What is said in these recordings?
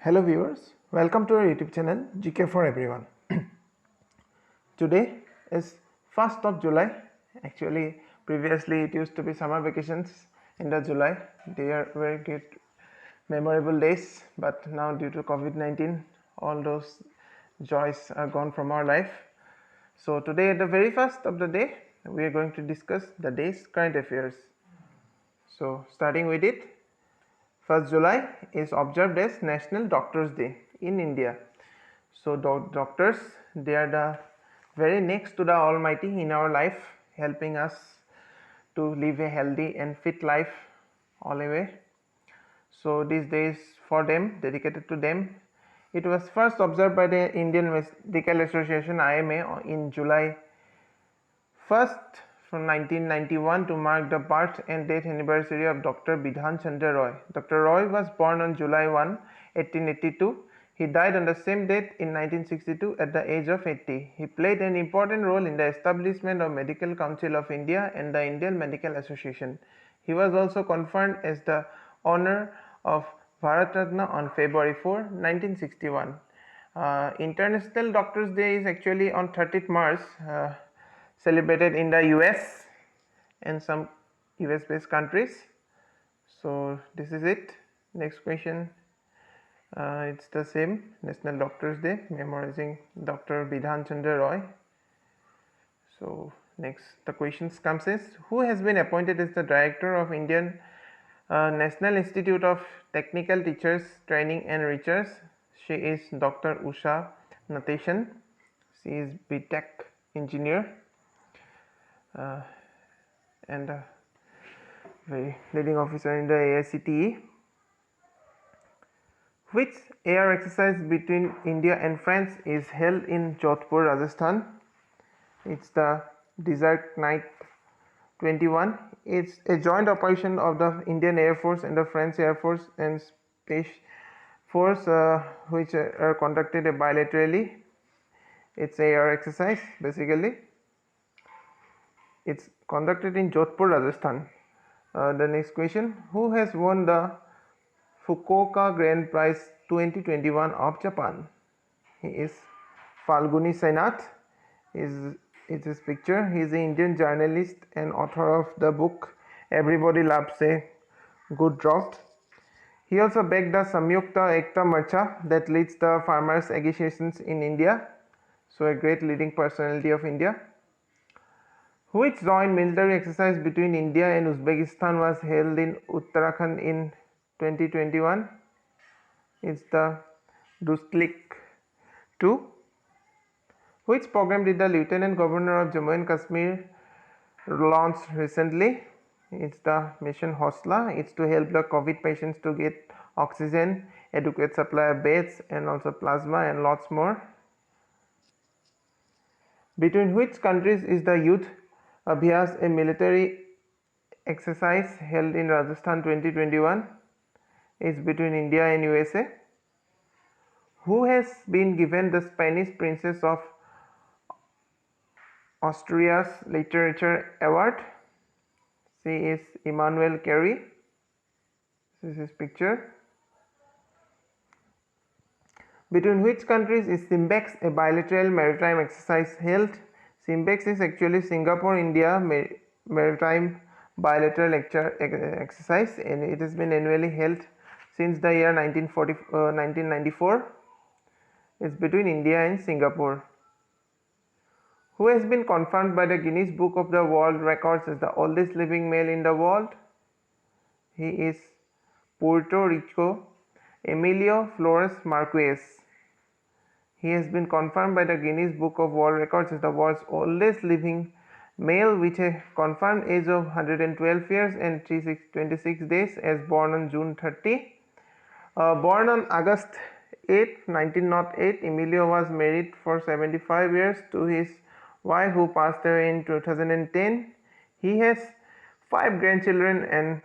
Hello viewers, welcome to our YouTube channel GK for everyone. Today is 1st of July. Actually, previously it used to be summer vacations in the July. They are very great memorable days, but now due to COVID-19 all those joys are gone from our life. So today at the very first of the day we are going to discuss the day's current affairs. So starting with it, 1st July is observed as National Doctors Day in India. So doctors, they are the very next to the Almighty in our life, helping us to live a healthy and fit life all the way. So these days for them, dedicated to them. It was first observed by the Indian Medical Association IMA in July 1st from 1991 to mark the birth and death anniversary of Dr. Bidhan Chandra Roy. Dr. Roy was born on July 1, 1882. He died on the same date in 1962 at the age of 80. He played an important role in the establishment of Medical Council of India and the Indian Medical Association. He was also conferred as the honor of Bharat Ratna on February 4, 1961. International Doctors Day is actually on 30th March. Celebrated in the US and some US based countries. So this is it. Next question. It's the same, National Doctors Day, memorizing Dr. Bidhan Chandra Roy. So next the questions comes is, who has been appointed as the director of Indian National Institute of Technical Teachers Training and Research? She is Dr. Usha Nateshan. She is BTech engineer and a very leading officer in the AICTE. Which air exercise between India and France is held in Jodhpur, Rajasthan? It's the Desert Night 21. It's a joint operation of the Indian Air Force and the French Air Force and Space Force, which are conducted bilaterally. It's a air exercise basically. It's conducted in Jodhpur, Rajasthan. The next question, who has won the Fukuoka Grand Prize 2021 of Japan? He is Falguni Sainath. Is his picture. He is an Indian journalist and author of the book Everybody Loves a Good Drought. He also backed the Samyukta Ekta Marcha that leads the farmers' associations in India. So a great leading personality of India. Which joint military exercise between India and Uzbekistan was held in Uttarakhand in 2021? It's the Dustlik 2. Which program did the Lieutenant Governor of Jammu and Kashmir launch recently? It's the Mission Hosla. It's to help the COVID patients to get oxygen, adequate supply of beds, and also plasma and lots more. Between which countries is the Youth Abhyas, a military exercise held in Rajasthan 2021? Is between India and USA. Who has been given the Spanish Princess of Asturias Literature Award? She is Emmanuel Carey. This is his picture. Between which countries is SIMBEX, a bilateral maritime exercise held? SIMBEX is actually Singapore-India maritime bilateral exercise, and it has been annually held since the year 1994. It's between India and Singapore. Who has been confirmed by the Guinness Book of the World Records as the oldest living male in the world? He is Puerto Rico Emilio Flores Marquez. He has been confirmed by the Guinness Book of World Records as the world's oldest living male with a confirmed age of 112 years and 26 days, as born on June 30. Born on August 8, 1908, Emilio was married for 75 years to his wife, who passed away in 2010. He has 5 grandchildren and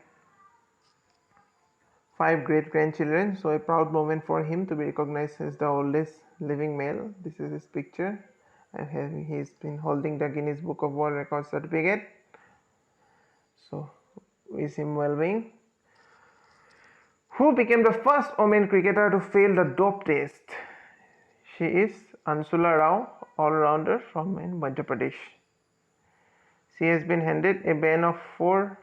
5 great-grandchildren, so a proud moment for him to be recognized as the oldest living male. This is his picture, and he's been holding the Guinness Book of World Records certificate. So wish him well-being. Who became the first women cricketer to fail the dope test? She is Ansula Rao, all-rounder from Madhya Pradesh. She has been handed a ban of 4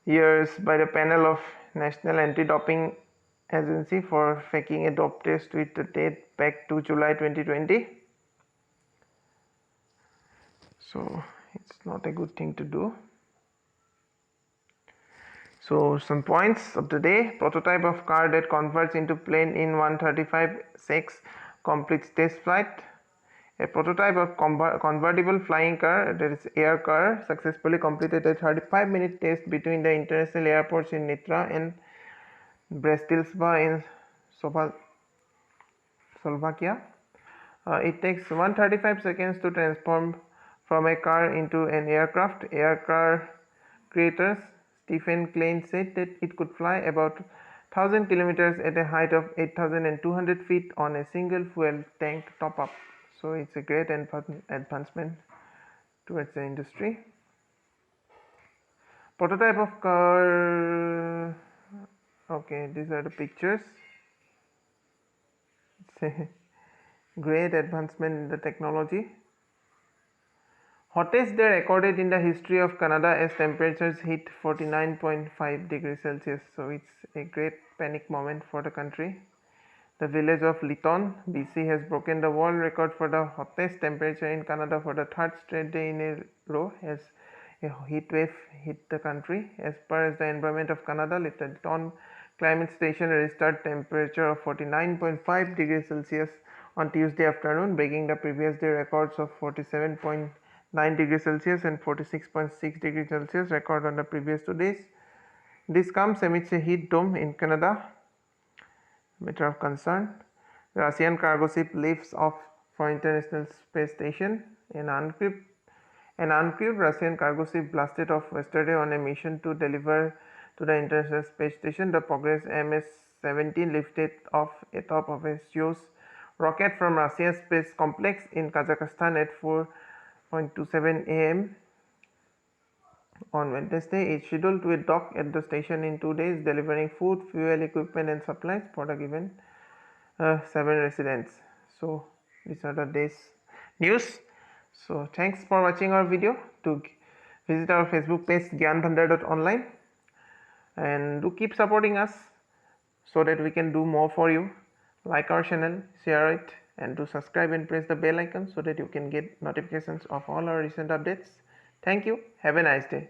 years by the panel of National Anti-Doping Agency for faking a dope test with the date back to July 2020. So it's not a good thing to do. So some points of the day: prototype of car that converts into plane in 135 seconds completes test flight. A prototype of convertible flying car, that is air car, successfully completed a 35-minute test between the international airports in Nitra and Bratislava in Slovakia. It takes 135 seconds to transform from a car into an aircraft. Air car creators Stephen Klein said that it could fly about 1,000 kilometers at a height of 8,200 feet on a single fuel tank top-up. So it's a great advancement towards the industry. Prototype of car. Okay, these are the pictures. It's a great advancement in the technology. Hottest day recorded in the history of Canada as temperatures hit 49.5 degrees Celsius. So it's a great panic moment for the country. The village of Lytton, BC has broken the world record for the hottest temperature in Canada for the 3rd straight day in a row as a heat wave hit the country. As per the Environment of Canada, Lytton Climate Station registered temperature of 49.5 degrees Celsius on Tuesday afternoon, breaking the previous day records of 47.9 degrees Celsius and 46.6 degrees Celsius recorded on the previous 2 days. This comes amidst a heat dome in Canada. Matter of concern. Russian cargo ship lifts off for International Space Station. An uncrewed Russian cargo ship blasted off yesterday on a mission to deliver to the International Space Station. The Progress MS-17 lifted off atop of a Soyuz rocket from Russia's space complex in Kazakhstan at 4:27 a.m. on Wednesday. It's scheduled to dock at the station in 2 days, delivering food, fuel, equipment, and supplies for the given 7 residents. So these are the day's news. So thanks for watching our video. To visit our Facebook page gyanbhandar.online and do keep supporting us so that we can do more for you. Like our channel, share it, and do subscribe and press the bell icon so that you can get notifications of all our recent updates. Thank you. Have a nice day.